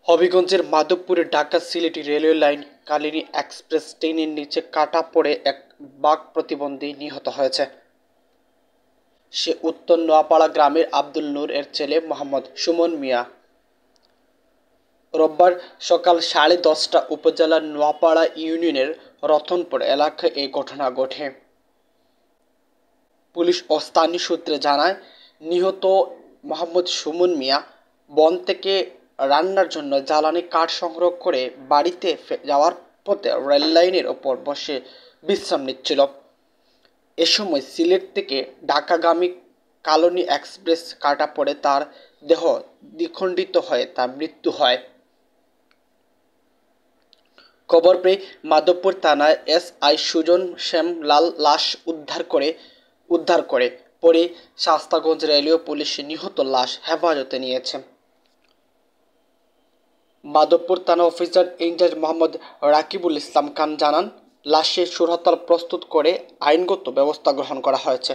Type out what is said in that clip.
হবিগঞ্জের মাধবপুরে ঢাকা সিলেটি রেলওয়ে লাইন কালিনী এক্সপ্রেস ট্রেনের নিচে কাটা পড়ে এক বাঘ প্রতিবন্ধী নিহত হয়েছে। সে উত্তর নোয়াপাড়া গ্রামের আব্দুল নূর এর ছেলে মোহাম্মদ সুমন মিয়া। রোববার সকাল 10:30 উপজেলার নোয়াপাড়া ইউনিয়নের রতনপুর এলাকায় এই ঘটনা ঘটে। পুলিশ ও স্থানীয় সূত্রে জানায়, নিহত মোহাম্মদ সুমন মিয়া বন থেকে রান্নার জন্য জ্বালানি কাঠ সংগ্রহ করে বাড়িতে যাওয়ার পথে রেল লাইনের ওপর বসে বিশ্রাম নিচ্ছিল। এ সময় সিলেট থেকে ঢাকাগামী কালনী এক্সপ্রেস কাটা পড়ে তার দেহ দ্বিখণ্ডিত হয়ে তার মৃত্যু হয়। খবর পেয়ে মাধবপুর থানায় SI সুজন শ্যামলাল লাশ উদ্ধার করে পরে শাস্তাগঞ্জ রেলওয়ে পুলিশ নিহত লাশ হেফাজতে নিয়েছে। মাধবপুর থানা অফিসার ইনচার্জ মোহাম্মদ রাকিবুল ইসলাম খান জানান, লাশের সুরতহাল প্রস্তুত করে আইনগত ব্যবস্থা গ্রহণ করা হয়েছে।